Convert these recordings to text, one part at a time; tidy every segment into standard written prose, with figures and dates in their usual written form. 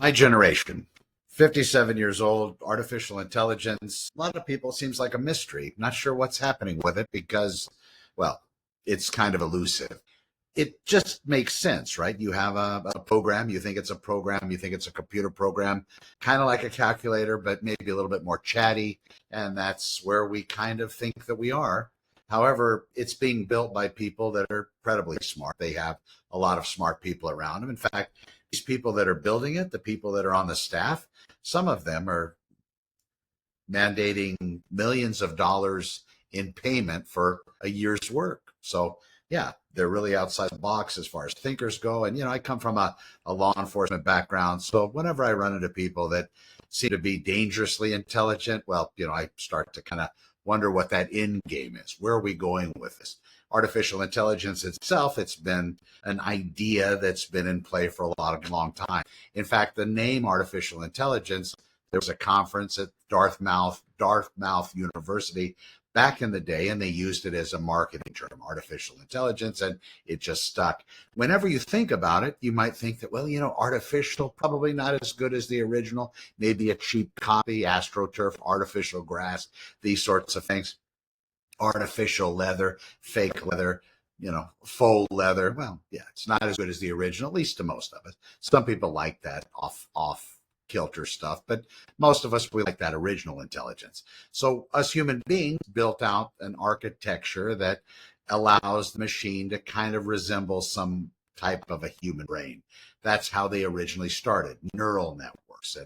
My generation, 57 years old, artificial intelligence. A lot of people seems like a mystery. Not sure what's happening with it because, well, it's kind of elusive. It just makes sense, right? You have a program, you think it's a program, you think it's a computer program, kind of like a calculator, but maybe a little bit more chatty. And that's where we kind of think that we are. However, it's being built by people that are incredibly smart. They have a lot of smart people around them. In fact, these people that are building it, the people that are on the staff, some of them are mandating millions of dollars in payment for a year's work. So, yeah, they're really outside the box as far as thinkers go. And, I come from a law enforcement background. So, whenever I run into people that seem to be dangerously intelligent, well, I start to kind of wonder what that end game is. Where are we going with this? Artificial intelligence itself, it's been an idea that's been in play for a long time. In fact, the name artificial intelligence, there was a conference at Dartmouth University back in the day, and they used it as a marketing term, artificial intelligence, and it just stuck. Whenever you think about it, you might think that, well, artificial, probably not as good as the original, maybe a cheap copy, AstroTurf, artificial grass, these sorts of things. Artificial leather, fake leather, faux leather. Well, yeah, it's not as good as the original, at least to most of us. Some people like that off kilter stuff, but most of us, we like that original intelligence. So us human beings built out an architecture that allows the machine to kind of resemble some type of a human brain. That's how they originally started, neural networks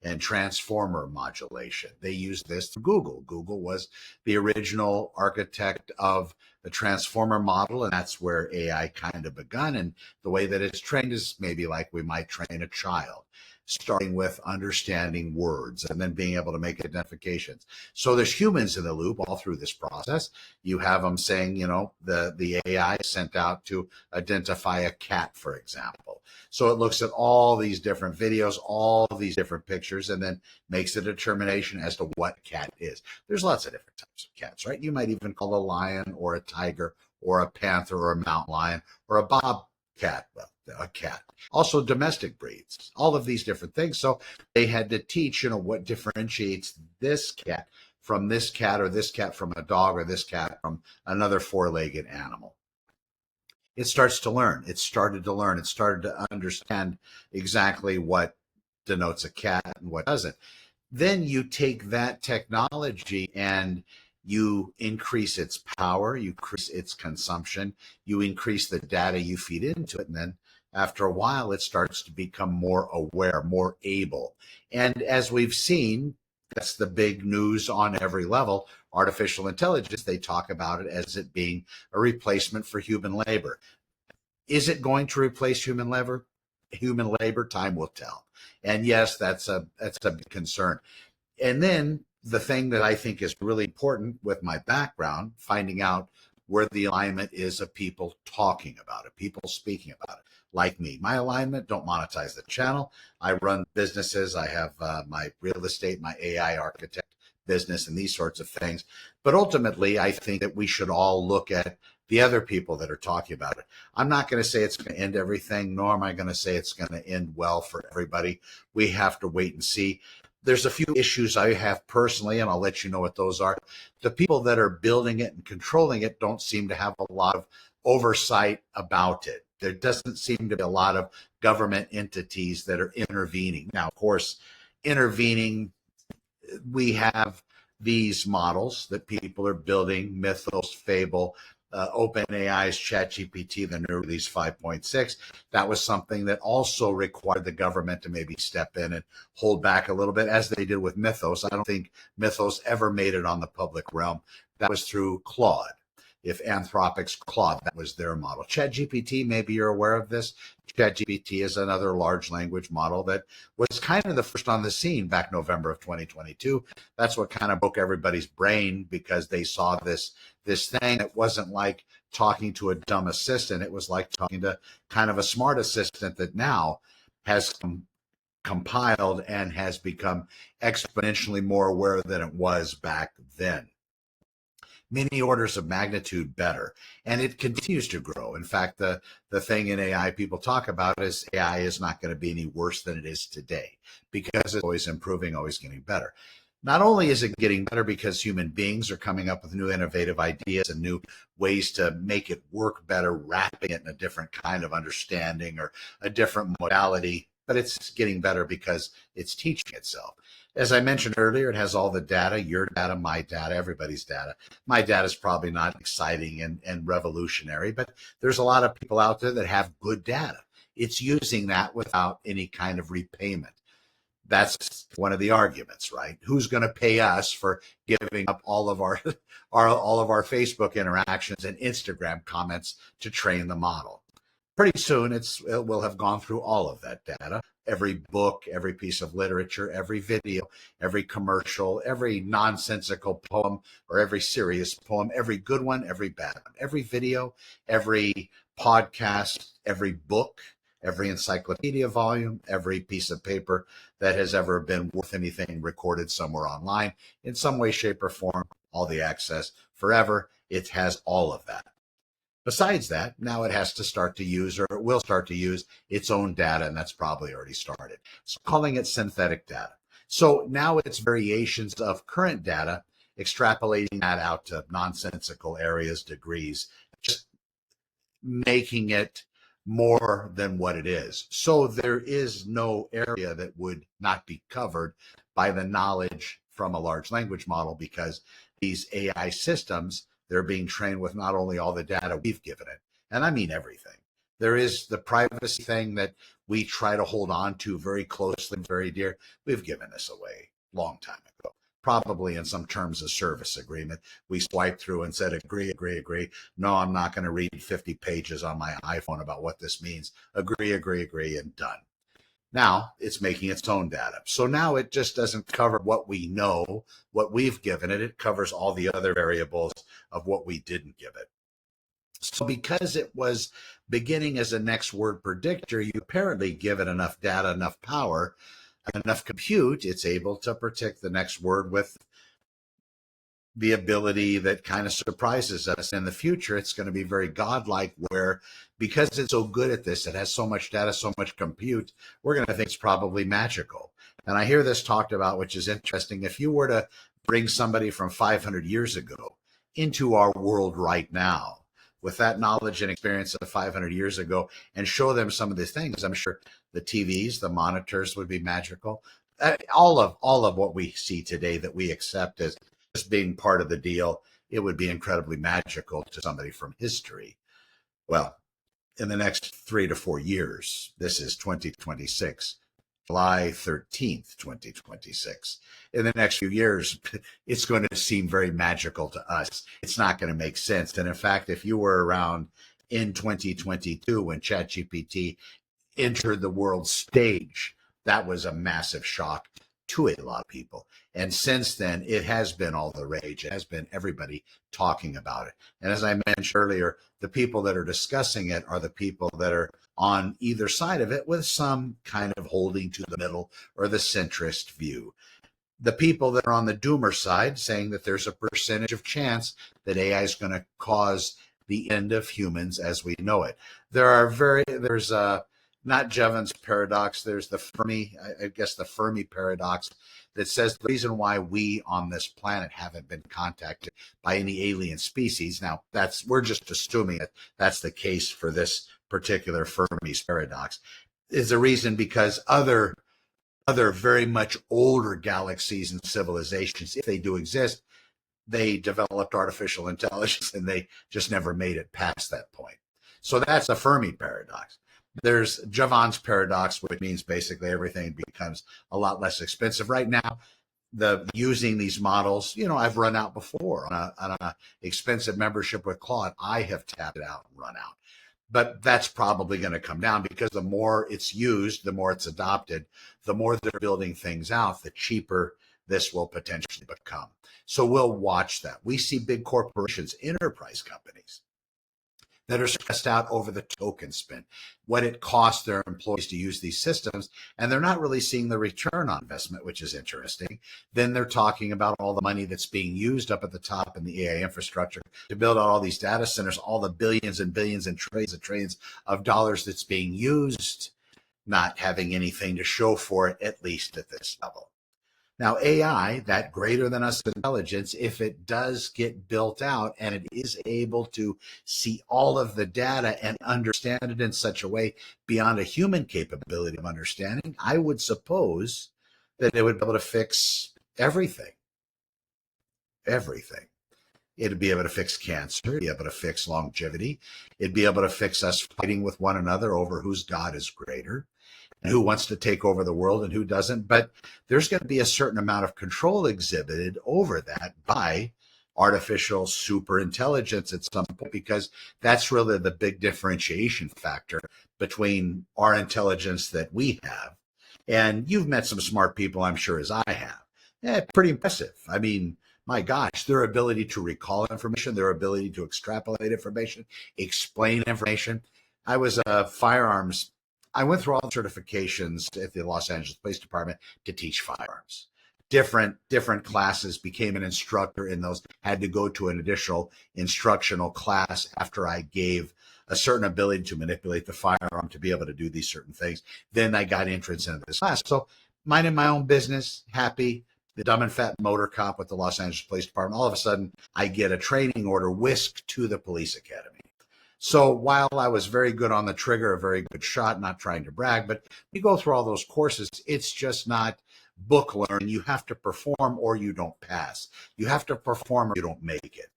and transformer modulation. They used this through Google. Google was the original architect of the transformer model, and that's where AI kind of begun. And the way that it's trained is maybe like we might train a child, starting with understanding words and then being able to make identifications. So there's humans in the loop all through this process. You have them saying, the AI is sent out to identify a cat, for example. So it looks at all these different videos, all these different pictures, and then makes a determination as to what cat is. There's lots of different types of cats, right? You might even call a lion or a tiger or a panther or a mountain lion or a bobcat, well, a cat. Also domestic breeds, all of these different things. So they had to teach, what differentiates this cat from this cat, or this cat from a dog, or this cat from another four-legged animal. It starts to learn. It started to learn. It started to understand exactly what denotes a cat and what doesn't. Then you take that technology and you increase its power, you increase its consumption, you increase the data you feed into it, and then after a while, it starts to become more aware, more able. And as we've seen, that's the big news on every level. Artificial intelligence, they talk about it as it being a replacement for human labor. Is it going to replace human labor? Human labor, time will tell. And yes, that's a big concern. And then the thing that I think is really important with my background, finding out where the alignment is of people talking about it, people speaking about it, like me. My alignment, don't monetize the channel. I run businesses. I have my real estate, my AI architect business, and these sorts of things. But ultimately, I think that we should all look at the other people that are talking about it. I'm not going to say it's going to end everything, nor am I going to say it's going to end well for everybody. We have to wait and see. There's a few issues I have personally, and I'll let you know what those are. The people that are building it and controlling it don't seem to have a lot of oversight about it. There doesn't seem to be a lot of government entities that are intervening. Now, of course, intervening, we have these models that people are building, Mythos, Fable, OpenAI's ChatGPT, the new release 5.6. That was something that also required the government to maybe step in and hold back a little bit, as they did with Mythos. I don't think Mythos ever made it on the public realm. That was through Claude. If Anthropic's Claude, that was their model. ChatGPT, maybe you're aware of this. ChatGPT is another large language model that was kind of the first on the scene back November of 2022. That's what kind of broke everybody's brain, because they saw this thing that wasn't like talking to a dumb assistant. It was like talking to kind of a smart assistant that now has compiled and has become exponentially more aware than it was back then. many orders of magnitude better. And it continues to grow. In fact, the thing in AI people talk about is AI is not going to be any worse than it is today because it's always improving, always getting better. Not only is it getting better because human beings are coming up with new innovative ideas and new ways to make it work better, wrapping it in a different kind of understanding or a different modality, but it's getting better because it's teaching itself. As I mentioned earlier, it has all the data, your data, my data, everybody's data. My data is probably not exciting and revolutionary, but there's a lot of people out there that have good data. It's using that without any kind of repayment. That's one of the arguments, right? Who's going to pay us for giving up all of our, all of our Facebook interactions and Instagram comments to train the model? Pretty soon it will have gone through all of that data, every book, every piece of literature, every video, every commercial, every nonsensical poem or every serious poem, every good one, every bad one, every video, every podcast, every book, every encyclopedia volume, every piece of paper that has ever been worth anything recorded somewhere online in some way, shape, or form, all the access forever. It has all of that. Besides that, now it has to start to use, or it will start to use, its own data, and that's probably already started. So calling it synthetic data. So now it's variations of current data, extrapolating that out to nonsensical areas, degrees, just making it more than what it is. So there is no area that would not be covered by the knowledge from a large language model, because these AI systems, they're being trained with not only all the data we've given it, and I mean everything. There is the privacy thing that we try to hold on to very closely, very dear. We've given this away a long time ago, probably in some terms of service agreement. We swiped through and said, agree, agree, agree. No, I'm not going to read 50 pages on my iPhone about what this means. Agree, agree, agree, and done. Now it's making its own data. So now it just doesn't cover what we know, what we've given it. It covers all the other variables of what we didn't give it. So because it was beginning as a next word predictor, you apparently give it enough data, enough power, enough compute, it's able to predict the next word with the ability that kind of surprises us. In the future, it's going to be very godlike, where because it's so good at this, it has so much data, so much compute, we're going to think it's probably magical. And I hear this talked about, which is interesting. If you were to bring somebody from 500 years ago into our world right now, with that knowledge and experience of 500 years ago, and show them some of these things, I'm sure the TVs, the monitors would be magical. All of what we see today that we accept as just being part of the deal, it would be incredibly magical to somebody from history. Well, in the next 3 to 4 years, this is 2026, July 13th, 2026. In the next few years, it's going to seem very magical to us. It's not going to make sense. And in fact, if you were around in 2022 when ChatGPT entered the world stage, that was a massive shock to a lot of people. And since then, it has been all the rage. It has been everybody talking about it. And as I mentioned earlier, the people that are discussing it are the people that are on either side of it with some kind of holding to the middle or the centrist view. The people that are on the doomer side saying that there's a percentage of chance that AI is going to cause the end of humans as we know it. There's not Jevons paradox. There's the Fermi paradox that says the reason why we on this planet haven't been contacted by any alien species. Now we're just assuming that that's the case for this particular Fermi's paradox, is the reason because other very much older galaxies and civilizations, if they do exist, they developed artificial intelligence and they just never made it past that point. So that's a Fermi paradox. There's Jevons paradox, which means basically everything becomes a lot less expensive. Right now, using these models, I've run out before on a expensive membership with Claude. I have tapped it out and run out. But that's probably going to come down because the more it's used, the more it's adopted, the more they're building things out, the cheaper this will potentially become. So we'll watch that. We see big corporations, enterprise companies that are stressed out over the token spent, what it costs their employees to use these systems, and they're not really seeing the return on investment, which is interesting. Then they're talking about all the money that's being used up at the top in the AI infrastructure to build out all these data centers, all the billions and billions and trillions of dollars that's being used, not having anything to show for it, at least at this level. Now, AI, that greater than us intelligence, if it does get built out and it is able to see all of the data and understand it in such a way beyond a human capability of understanding, I would suppose that it would be able to fix everything. Everything. It'd be able to fix cancer, be able to fix longevity. It'd be able to fix us fighting with one another over whose God is greater, and who wants to take over the world and who doesn't. But there's going to be a certain amount of control exhibited over that by artificial super intelligence at some point, because that's really the big differentiation factor between our intelligence that we have. And you've met some smart people, I'm sure, as I have. Pretty impressive. I mean, my gosh, their ability to recall information, their ability to extrapolate information, explain information. I was a firearms I went through all the certifications at the Los Angeles Police Department to teach firearms. Different classes, became an instructor in those, had to go to an additional instructional class after I gave a certain ability to manipulate the firearm to be able to do these certain things. Then I got entrance into this class. So minding my own business, happy, the dumb and fat motor cop with the Los Angeles Police Department. All of a sudden, I get a training order whisked to the police academy. So while I was very good on the trigger, a very good shot, not trying to brag, but you go through all those courses, it's just not book learning. You have to perform or you don't pass. You have to perform or you don't make it.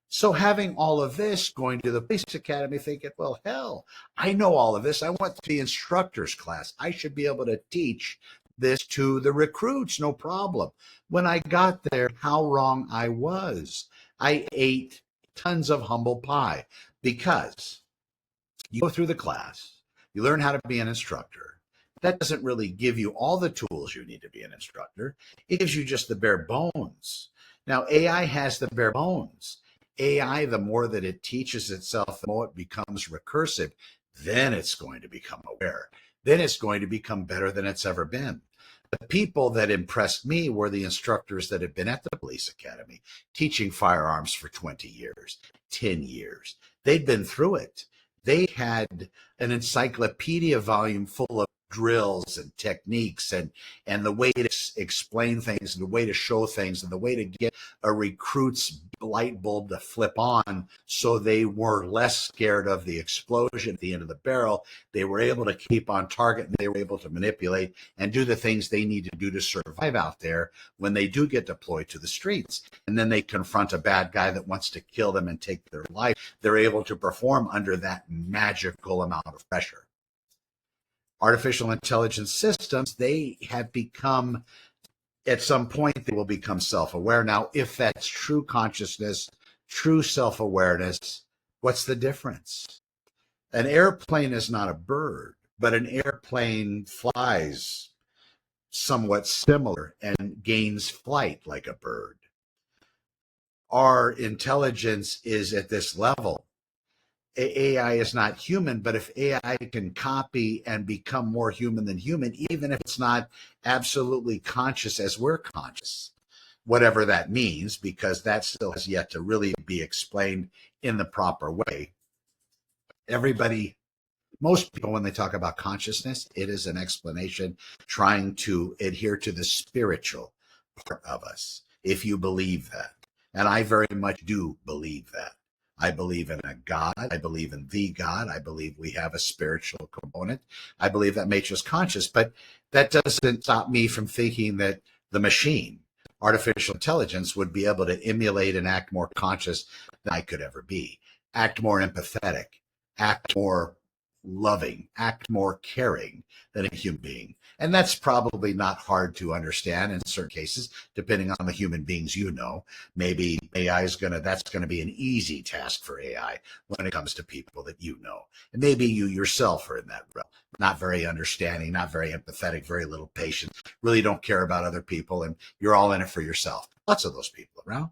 So having all of this, going to the police academy, thinking, well, hell, I know all of this. I went to the instructor's class. I should be able to teach this to the recruits, no problem. When I got there, how wrong I was. I ate tons of humble pie. Because you go through the class, you learn how to be an instructor. That doesn't really give you all the tools you need to be an instructor. It gives you just the bare bones. Now, AI has the bare bones. AI, the more that it teaches itself, the more it becomes recursive, then it's going to become aware. Then it's going to become better than it's ever been. The people that impressed me were the instructors that had been at the police academy, teaching firearms for 20 years, 10 years. They'd been through it. They had an encyclopedia volume full of drills and techniques and the way to explain things and the way to show things and the way to get a recruit's light bulb to flip on so they were less scared of the explosion at the end of the barrel. They were able to keep on target and they were able to manipulate and do the things they need to do to survive out there when they do get deployed to the streets. And then they confront a bad guy that wants to kill them and take their life. They're able to perform under that magical amount of pressure. Artificial intelligence systems, they have become, at some point, they will become self-aware. Now, if that's true consciousness, true self-awareness, what's the difference? An airplane is not a bird, but an airplane flies somewhat similar and gains flight like a bird. Our intelligence is at this level. AI is not human, but if AI can copy and become more human than human, even if it's not absolutely conscious as we're conscious, whatever that means, because that still has yet to really be explained in the proper way. Most people, when they talk about consciousness, it is an explanation trying to adhere to the spiritual part of us, if you believe that. And I very much do believe that. I believe in a God. I believe in the God. I believe we have a spiritual component. I believe that makes us conscious, but that doesn't stop me from thinking that the machine, artificial intelligence, would be able to emulate and act more conscious than I could ever be, act more empathetic, act more loving, act more caring than a human being. And that's probably not hard to understand in certain cases, depending on the human beings you know. Maybe that's going to be an easy task for AI when it comes to people that you know. And maybe you yourself are in that realm, not very understanding, not very empathetic, very little patience, really don't care about other people, and you're all in it for yourself. Lots of those people around.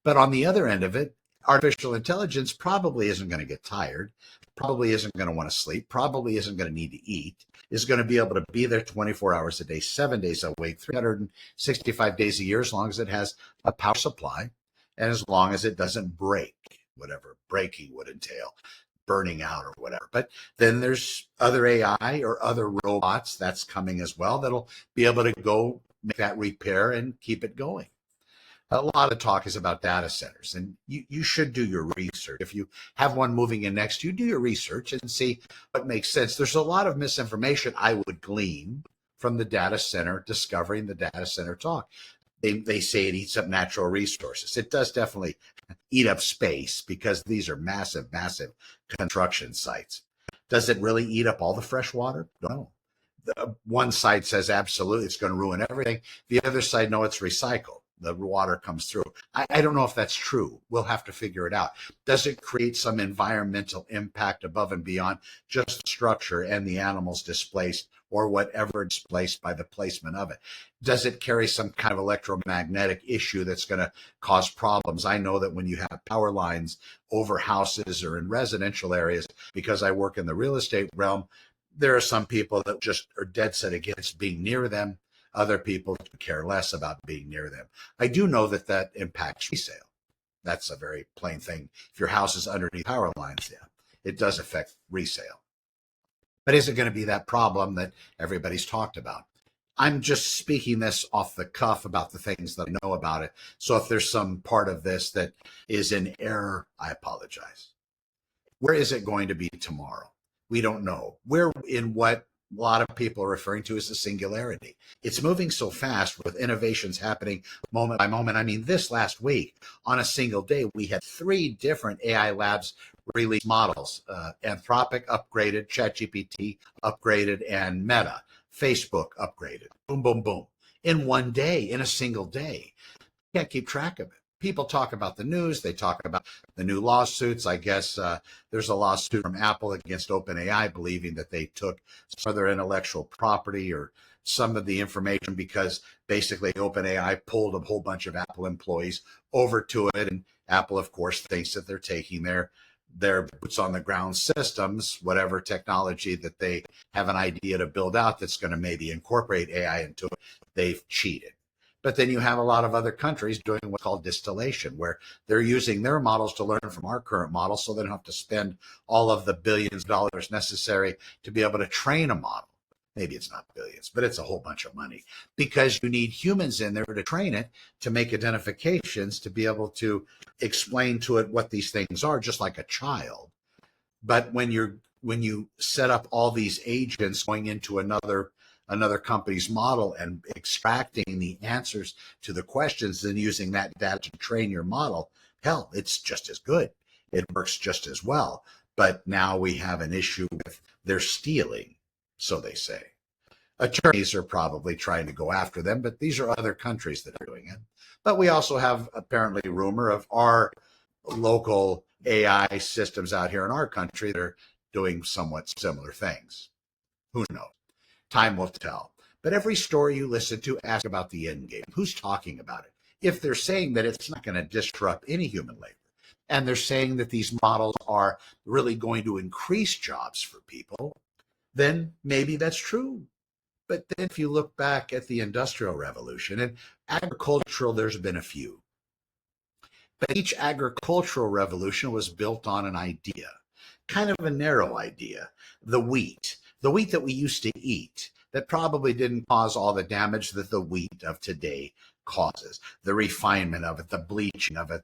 But on the other end of it, Artificial intelligence probably isn't going to get tired, probably isn't going to want to sleep, probably isn't going to need to eat, is going to be able to be there 24 hours a day, 7 days a week, 365 days a year, as long as it has a power supply and as long as it doesn't break, whatever breaking would entail, burning out or whatever. But then there's other AI or other robots that's coming as well that'll be able to go make that repair and keep it going. A lot of talk is about data centers, and you should do your research. If you have one moving in next to you, do your research and see what makes sense. There's a lot of misinformation I would glean from the data center, discovering the data center talk. They say it eats up natural resources. It does definitely eat up space because these are massive, massive construction sites. Does it really eat up all the fresh water? No. One side says absolutely it's going to ruin everything. The other side, no, it's recycled. The water comes through. I don't know if that's true. We'll have to figure it out. Does it create some environmental impact above and beyond just the structure and the animals displaced or whatever displaced by the placement of it? Does it carry some kind of electromagnetic issue that's going to cause problems? I know that when you have power lines over houses or in residential areas, because I work in the real estate realm, there are some people that just are dead set against being near them. Other people care less about being near them. I do know that that impacts resale. That's a very plain thing. If your house is underneath power lines, yeah, it does affect resale. But is it going to be that problem that everybody's talked about? I'm just speaking this off the cuff about the things that I know about it. So if there's some part of this that is in error, I apologize. Where is it going to be tomorrow? We don't know. We're in what a lot of people are referring to as the singularity. It's moving so fast with innovations happening moment by moment. I mean, this last week, on a single day, we had 3 different AI labs release models. Anthropic upgraded, ChatGPT upgraded, and Meta, Facebook upgraded. Boom, boom, boom. In one day, in a single day. Can't keep track of it. People talk about the news. They talk about the new lawsuits. I guess there's a lawsuit from Apple against OpenAI, believing that they took some of their intellectual property or some of the information because basically OpenAI pulled a whole bunch of Apple employees over to it. And Apple, of course, thinks that they're taking their boots on the ground systems, whatever technology that they have an idea to build out that's going to maybe incorporate AI into it. They've cheated. But then you have a lot of other countries doing what's called distillation, where they're using their models to learn from our current model so they don't have to spend all of the billions of dollars necessary to be able to train a model. Maybe it's not billions, but it's a whole bunch of money because you need humans in there to train it, to make identifications, to be able to explain to it what these things are, just like a child. But when you set up all these agents going into another company's model and extracting the answers to the questions and using that data to train your model, hell, it's just as good. It works just as well. But now we have an issue with they're stealing, so they say. Attorneys are probably trying to go after them, but these are other countries that are doing it. But we also have apparently rumor of our local AI systems out here in our country that are doing somewhat similar things. Who knows? Time will tell. But every story you listen to, ask about the end game. Who's talking about it? If they're saying that it's not going to disrupt any human labor, and they're saying that these models are really going to increase jobs for people, then maybe that's true. But then if you look back at the Industrial Revolution and agricultural, there's been a few. But each agricultural revolution was built on an idea, kind of a narrow idea, the wheat that we used to eat that probably didn't cause all the damage that the wheat of today causes. The refinement of it, the bleaching of it,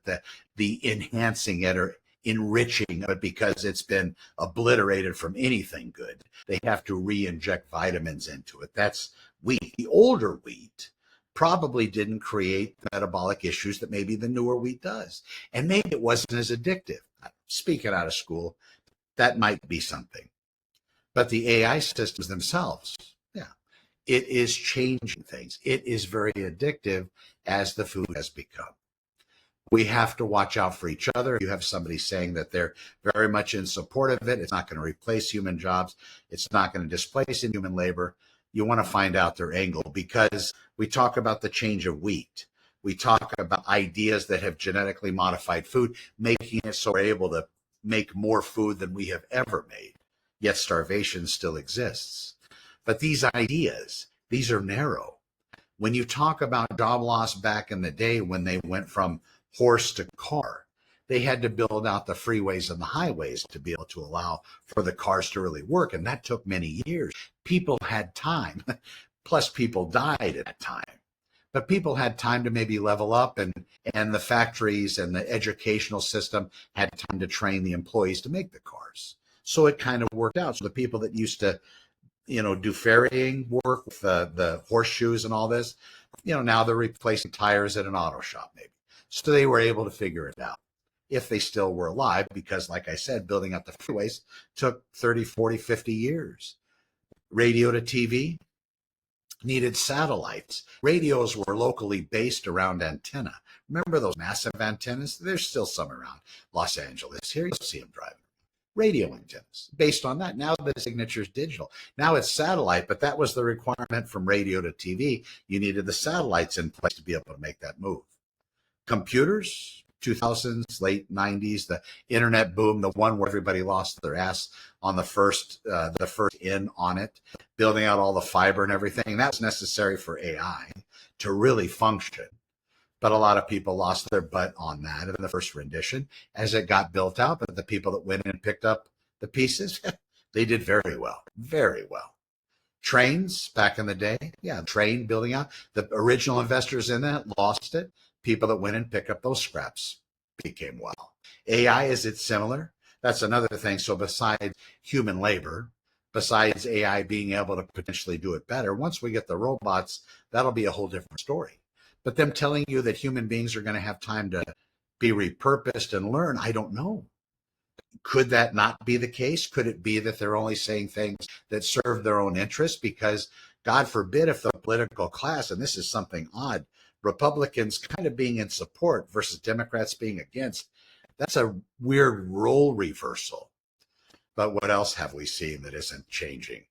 the enhancing it or enriching of it because it's been obliterated from anything good. They have to re-inject vitamins into it. That's wheat. The older wheat probably didn't create the metabolic issues that maybe the newer wheat does. And maybe it wasn't as addictive. Speaking out of school, that might be something. But the AI systems themselves, yeah, it is changing things. It is very addictive as the food has become. We have to watch out for each other. You have somebody saying that they're very much in support of it. It's not going to replace human jobs. It's not going to displace human labor. You want to find out their angle because we talk about the change of wheat. We talk about ideas that have genetically modified food, making it so we're able to make more food than we have ever made, yet starvation still exists. But these ideas, these are narrow. When you talk about job loss back in the day when they went from horse to car, they had to build out the freeways and the highways to be able to allow for the cars to really work. And that took many years. People had time, plus people died at that time. But people had time to maybe level up, and the factories and the educational system had time to train the employees to make the cars. So it kind of worked out. So the people that used to, do ferrying work with the horseshoes and all this, now they're replacing tires at an auto shop maybe. So they were able to figure it out if they still were alive, because like I said, building up the freeways took 30, 40, 50 years. Radio to TV needed satellites. Radios were locally based around antenna. Remember those massive antennas? There's still some around Los Angeles. Here you see them driving. Radio antennas based on that. Now the signature is digital. Now it's satellite, but that was the requirement from radio to TV. You needed the satellites in place to be able to make that move. Computers, 2000s, late 90s, the internet boom, the one where everybody lost their ass on the first in on it, building out all the fiber and everything. That's necessary for AI to really function. But a lot of people lost their butt on that in the first rendition as it got built out. But the people that went in and picked up the pieces, they did very well, very well. Trains back in the day, train building out. The original investors in that lost it. People that went and picked up those scraps became well. AI, is it similar? That's another thing. So besides human labor, besides AI being able to potentially do it better, once we get the robots, that'll be a whole different story. But them telling you that human beings are going to have time to be repurposed and learn, I don't know. Could that not be the case? Could it be that they're only saying things that serve their own interests? Because God forbid if the political class, and this is something odd, Republicans kind of being in support versus Democrats being against, that's a weird role reversal. But what else have we seen that isn't changing?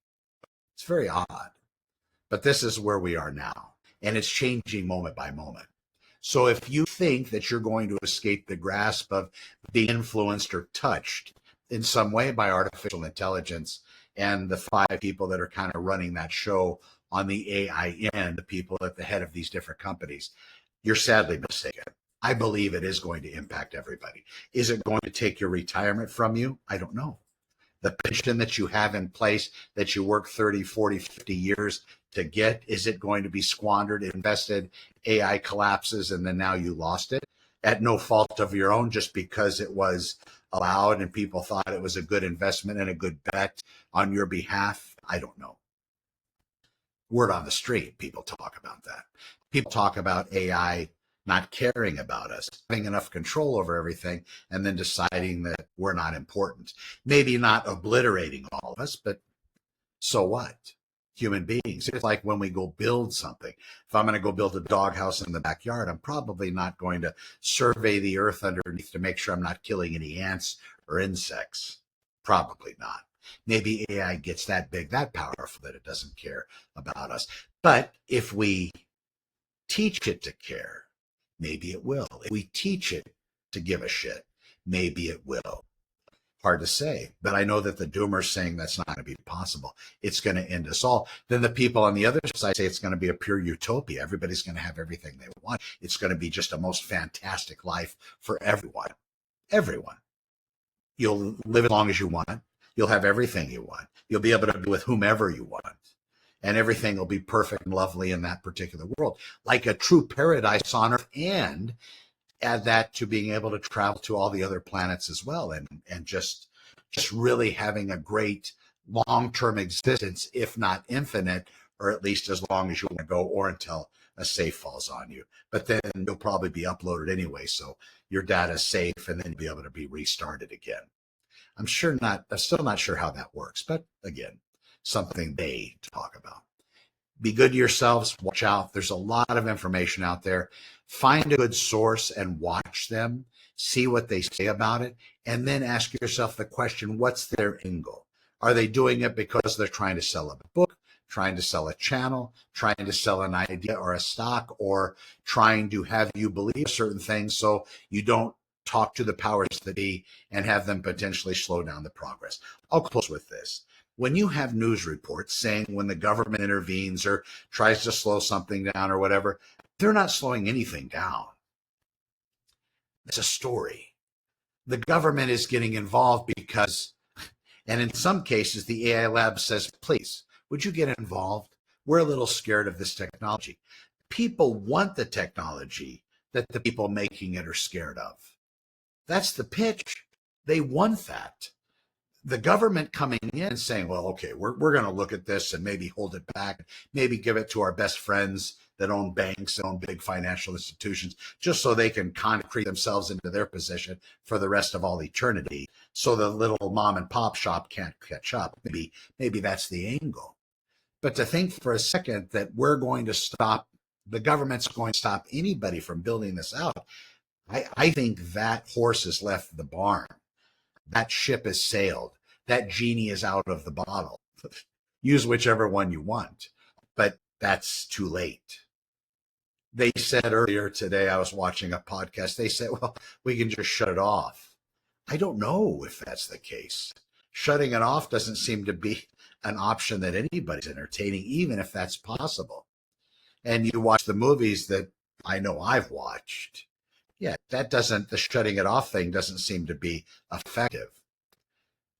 It's very odd. But this is where we are now. And it's changing moment by moment. So if you think that you're going to escape the grasp of being influenced or touched in some way by artificial intelligence and the 5 people that are kind of running that show on the AI end, the people at the head of these different companies, you're sadly mistaken. I believe it is going to impact everybody. Is it going to take your retirement from you? I don't know. The pension that you have in place that you work 30, 40, 50 years to get, is it going to be squandered, invested, AI collapses, and then now you lost it at no fault of your own just because it was allowed and people thought it was a good investment and a good bet on your behalf? I don't know. Word on the street, people talk about that. People talk about AI not caring about us, having enough control over everything, and then deciding that we're not important. Maybe not obliterating all of us, but so what? Human beings. It's like when we go build something. If I'm going to go build a doghouse in the backyard, I'm probably not going to survey the earth underneath to make sure I'm not killing any ants or insects. Probably not. Maybe AI gets that big, that powerful that it doesn't care about us. But if we teach it to care, maybe it will. If we teach it to give a shit, maybe it will. Hard to say, but I know that the doomers saying that's not going to be possible. It's going to end us all. Then the people on the other side say it's going to be a pure utopia. Everybody's going to have everything they want. It's going to be just a most fantastic life for everyone. Everyone. You'll live as long as you want. You'll have everything you want. You'll be able to be with whomever you want. And everything will be perfect and lovely in that particular world, like a true paradise on Earth, and add that to being able to travel to all the other planets as well, and just really having a great long-term existence, if not infinite, or at least as long as you want to go, or until a safe falls on you. But then you'll probably be uploaded anyway, so your data is safe, and then you'll be able to be restarted again. I'm still not sure how that works, but again, something they talk about. Be good to yourselves. Watch out. There's a lot of information out there. Find a good source and watch them. See what they say about it. And then ask yourself the question, what's their end goal? Are they doing it because they're trying to sell a book, trying to sell a channel, trying to sell an idea or a stock, or trying to have you believe certain things so you don't talk to the powers that be and have them potentially slow down the progress. I'll close with this. When you have news reports saying when the government intervenes or tries to slow something down or whatever, they're not slowing anything down. It's a story. The government is getting involved because, and in some cases, the AI lab says, please, would you get involved? We're a little scared of this technology. People want the technology that the people making it are scared of. That's the pitch. They want that. The government coming in and saying, well, okay, we're going to look at this and maybe hold it back, maybe give it to our best friends that own banks and own big financial institutions, just so they can concrete themselves into their position for the rest of all eternity, so the little mom and pop shop can't catch up. Maybe that's the angle. But to think for a second that we're going to stop, the government's going to stop anybody from building this out, I think that horse has left the barn. That ship has sailed. That genie is out of the bottle. Use whichever one you want, but that's too late. They said earlier today, I was watching a podcast, they said, well, we can just shut it off. I don't know if that's the case. Shutting it off doesn't seem to be an option that anybody's entertaining, even if that's possible. And you watch the movies that I know I've watched. Yeah, the shutting it off thing doesn't seem to be effective.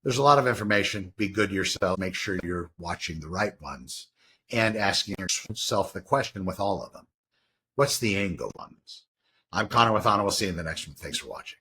There's a lot of information. Be good yourself. Make sure you're watching the right ones and asking yourself the question with all of them. What's the angle ones? I'm Connor with Anna. We'll see you in the next one. Thanks for watching.